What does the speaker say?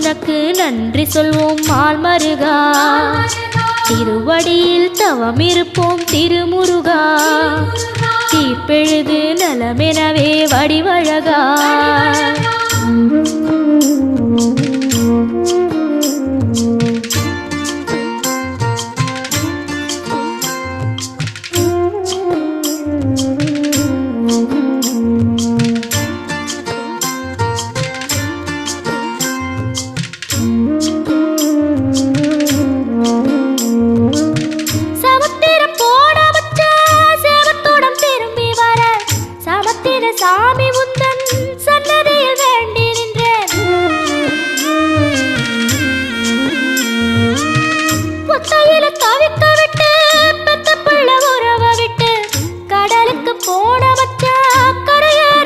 உனக்கு நன்றி சொல்வோம் மால்மருகா. திருவடியில் தவம் இருப்போம் திருமுருகா. தீப்பெழுது நலமெனவே வடிவழகா. சாமி உந்தன் சன்னதியில் வேண்டி நின்றேன். ஒத்தையில்